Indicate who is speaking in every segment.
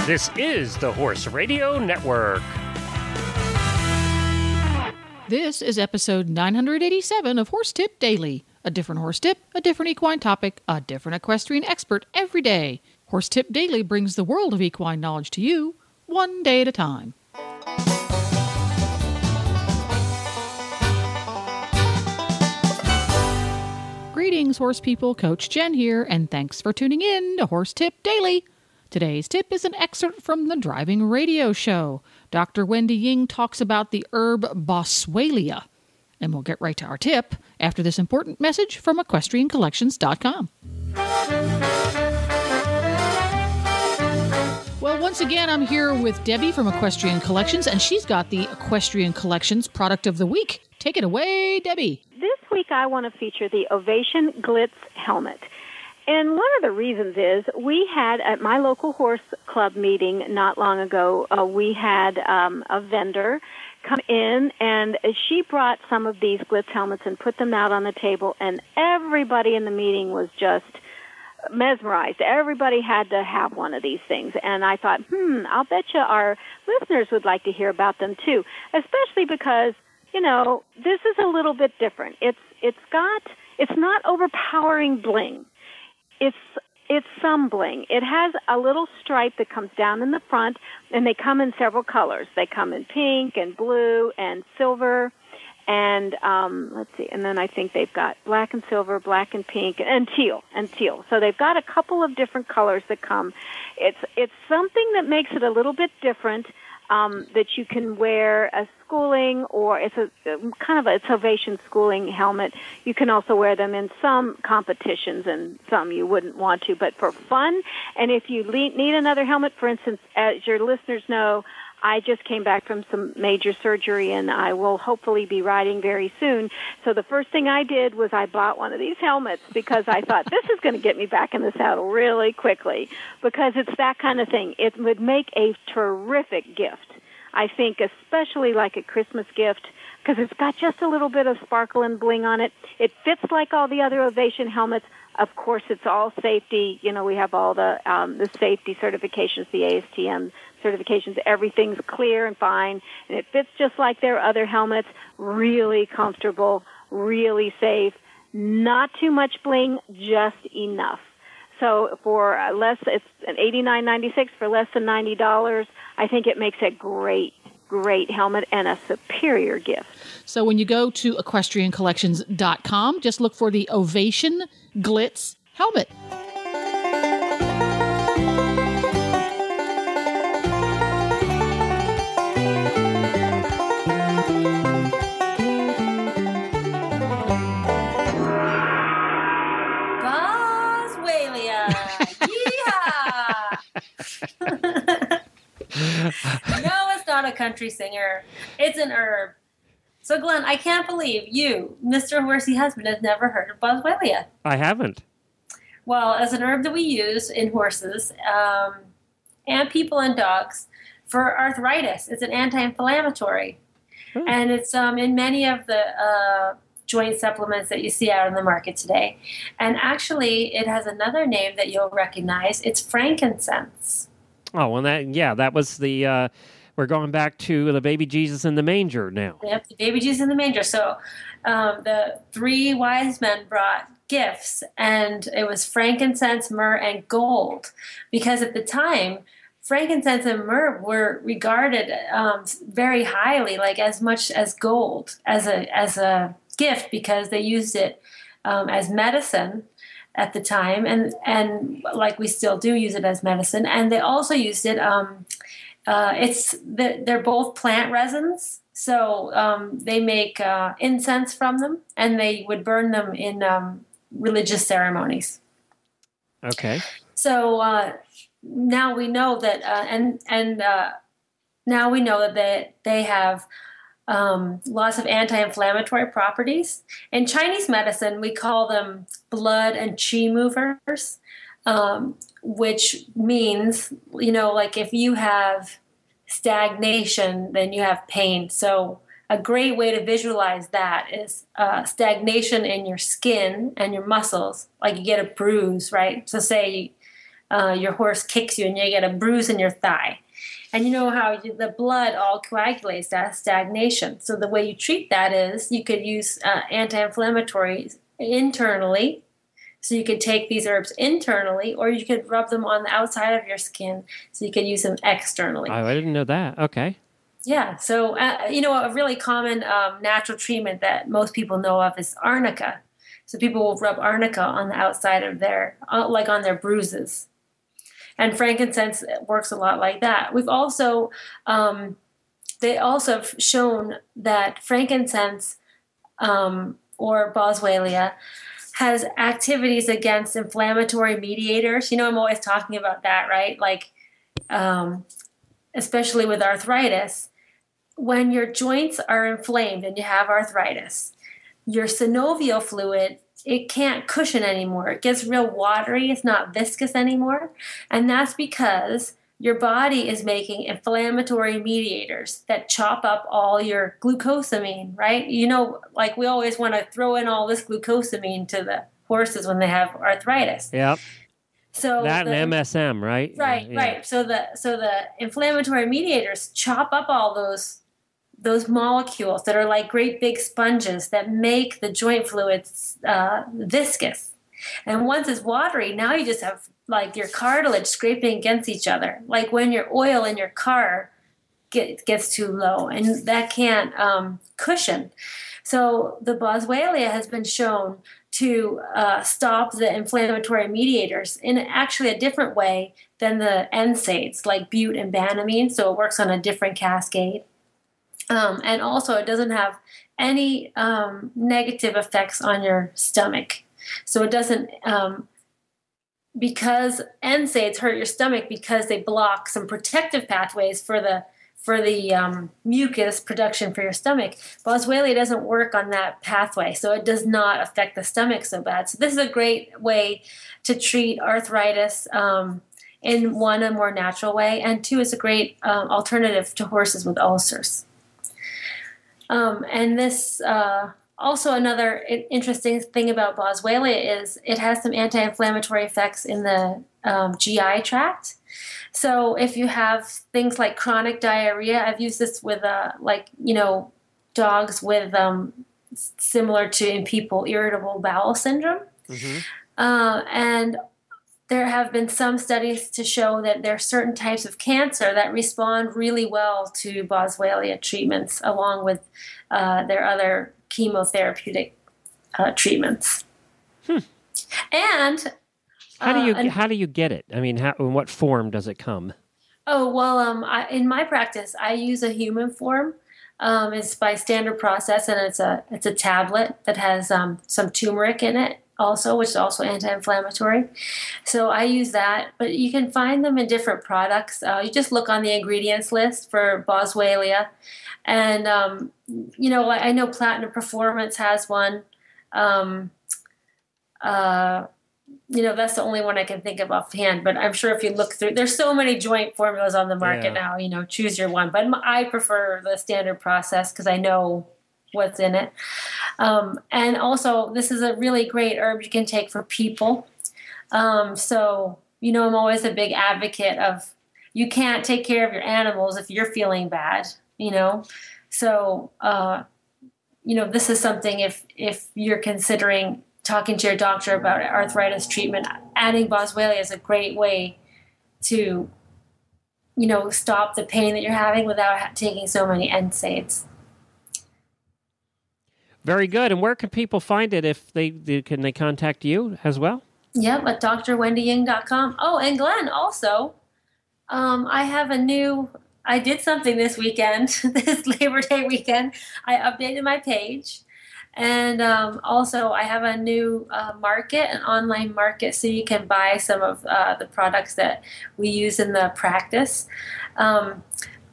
Speaker 1: This is the Horse Radio Network.
Speaker 2: This is episode 987 of Horse Tip Daily. A different horse tip, a different equine topic, a different equestrian expert every day. Horse Tip Daily brings the world of equine knowledge to you, one day at a time. Greetings, horse people. Coach Jen here, and thanks for tuning in to Horse Tip Daily. Today's tip is an excerpt from the Driving Radio Show. Dr. Wendy Ying talks about the herb Boswellia. And we'll get right to our tip after this important message from EquestrianCollections.com. Well, once again, I'm here with Debbie from Equestrian Collections, and she's got the Equestrian Collections Product of the Week. Take it away, Debbie.
Speaker 3: This week I want to feature the Ovation Glitz helmet. And one of the reasons is we had at my local horse club meeting not long ago, we had a vendor come in, and she brought some of these Glitz helmets and put them out on the table, and everybody in the meeting was just mesmerized. Everybody had to have one of these things. And I thought, I'll bet you our listeners would like to hear about them too, especially because, you know, this is a little bit different. It's not overpowering bling. It's some bling. It has a little stripe that comes down in the front, and they come in several colors. They come in pink and blue and silver, and let's see. And then I think they've got black and silver, black and pink, and teal. So they've got a couple of different colors that come. It's something that makes it a little bit different. That you can wear as schooling, or it's Ovation schooling helmet. You can also wear them in some competitions, and some you wouldn't want to, but for fun. And if you need another helmet, for instance, as your listeners know, I just came back from some major surgery, and I will hopefully be riding very soon. So the first thing I did was I bought one of these helmets because I thought this is going to get me back in the saddle really quickly, because it's that kind of thing. It would make a terrific gift, I think, especially like a Christmas gift, because it's got just a little bit of sparkle and bling on it. It fits like all the other Ovation helmets. Of course, it's all safety. You know, we have all the safety certifications, the ASTM certifications. Everything's clear and fine, and it fits just like their other helmets. Really comfortable, really safe. Not too much bling, just enough. So for it's an $89.96 for less than $90. I think it makes a great helmet and a superior gift.
Speaker 2: So when you go to EquestrianCollections.com, just look for the Ovation Glitz helmet.
Speaker 4: Boswellia! Yeehaw! No, it's not a country singer. It's an herb. So, Glenn, I can't believe you, Mr. Horsey Husband, has never heard of Boswellia.
Speaker 1: I haven't.
Speaker 4: Well, as an herb that we use in horses and people and dogs for arthritis, it's an anti-inflammatory. And it's in many of the joint supplements that you see out on the market today. And actually, it has another name that you'll recognize. It's frankincense.
Speaker 1: Oh, well, that was the, we're going back to the baby Jesus in the manger now.
Speaker 4: Yep, the baby Jesus in the manger. So the three wise men brought gifts, and it was frankincense, myrrh, and gold. Because at the time, frankincense and myrrh were regarded very highly, like as much as gold, as a gift, because they used it as medicine at the time, and like we still do use it as medicine. And they also used it. They're both plant resins, so they make incense from them, and they would burn them in religious ceremonies.
Speaker 1: Okay.
Speaker 4: So now we know that, now we know that they have lots of anti-inflammatory properties. In Chinese medicine, we call them blood and qi movers, which means, like if you have stagnation, then you have pain. So a great way to visualize that is stagnation in your skin and your muscles, like you get a bruise, right? So say your horse kicks you and you get a bruise in your thigh. And you know how the blood all coagulates, that's stagnation. So the way you treat that is you could use anti-inflammatories internally. So you could take these herbs internally, or you could rub them on the outside of your skin. So you could use them externally.
Speaker 1: Oh, I didn't know that. Okay.
Speaker 4: Yeah. So, a really common natural treatment that most people know of is arnica. So people will rub arnica on the outside of their, like on their bruises. And frankincense works a lot like that. We've also, they also have shown that frankincense or Boswellia has activities against inflammatory mediators. I'm always talking about that, right? Like, especially with arthritis, when your joints are inflamed and you have arthritis, your synovial fluid, it can't cushion anymore. It gets real watery. It's not viscous anymore. And that's because your body is making inflammatory mediators that chop up all your glucosamine, right? Like we always want to throw in all this glucosamine to the horses when they have arthritis.
Speaker 1: Yep.
Speaker 4: So
Speaker 1: that and MSM, right?
Speaker 4: Right, yeah. Right. So the inflammatory mediators chop up all those molecules that are like great big sponges that make the joint fluids viscous. And once it's watery, now you just have like your cartilage scraping against each other. Like when your oil in your car gets too low, and that can't cushion. So the Boswellia has been shown to stop the inflammatory mediators in actually a different way than the NSAIDs like bute and banamine. So it works on a different cascade. And also, it doesn't have any negative effects on your stomach. So it doesn't, because NSAIDs hurt your stomach because they block some protective pathways for the mucus production for your stomach. Boswellia doesn't work on that pathway, so it does not affect the stomach so bad. So this is a great way to treat arthritis. In one, a more natural way, and two, it's a great alternative to horses with ulcers. And this also another interesting thing about Boswellia is it has some anti-inflammatory effects in the GI tract. So if you have things like chronic diarrhea, I've used this with dogs with similar to in people irritable bowel syndrome. Mm-hmm. And there have been some studies to show that there are certain types of cancer that respond really well to Boswellia treatments, along with their other chemotherapeutic treatments. And
Speaker 1: how do you get it? I mean, in what form does it come?
Speaker 4: Oh well, in my practice, I use a human form. It's by standard process, and it's a tablet that has some turmeric in it. Also, which is also anti-inflammatory. So I use that, but you can find them in different products. You just look on the ingredients list for Boswellia. And, I know Platinum Performance has one. That's the only one I can think of offhand, but I'm sure if you look through, there's so many joint formulas on the market now, choose your one. But I prefer the standard process because I know what's in it. And also, this is a really great herb you can take for people. So, I'm always a big advocate of you can't take care of your animals if you're feeling bad, So, this is something if you're considering talking to your doctor about arthritis treatment, adding Boswellia is a great way to, stop the pain that you're having without taking so many NSAIDs.
Speaker 1: Very good. And where can people find it if can they contact you as well?
Speaker 4: Yep, at drwendyying.com. Oh, and Glenn, also, I did something this weekend, this Labor Day weekend. I updated my page. And also, I have a new an online market, so you can buy some of the products that we use in the practice.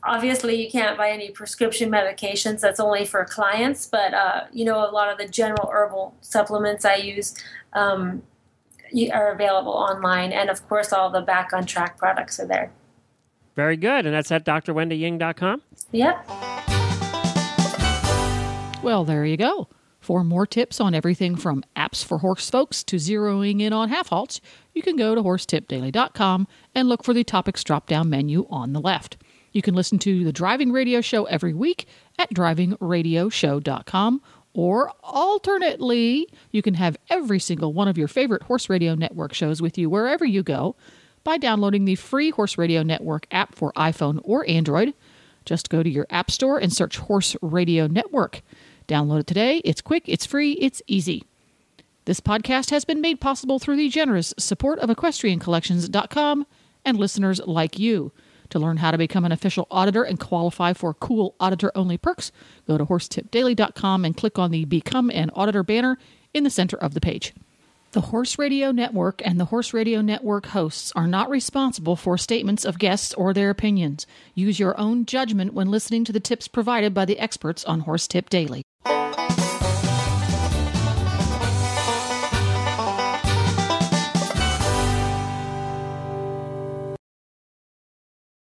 Speaker 4: Obviously, you can't buy any prescription medications. That's only for clients. But, a lot of the general herbal supplements I use are available online. And, of course, all the Back on Track products are there.
Speaker 1: Very good. And that's at drwendyying.com?
Speaker 4: Yep.
Speaker 2: Well, there you go. For more tips on everything from apps for horse folks to zeroing in on half halts, you can go to horsetipdaily.com and look for the topics drop-down menu on the left. You can listen to the Driving Radio Show every week at drivingradioshow.com, or alternately, you can have every single one of your favorite Horse Radio Network shows with you wherever you go by downloading the free Horse Radio Network app for iPhone or Android. Just go to your app store and search Horse Radio Network. Download it today. It's quick, it's free, it's easy. This podcast has been made possible through the generous support of EquestrianCollections.com and listeners like you. To learn how to become an official auditor and qualify for cool auditor-only perks, go to horsetipdaily.com and click on the Become an Auditor banner in the center of the page. The Horse Radio Network and the Horse Radio Network hosts are not responsible for statements of guests or their opinions. Use your own judgment when listening to the tips provided by the experts on Horse Tip Daily.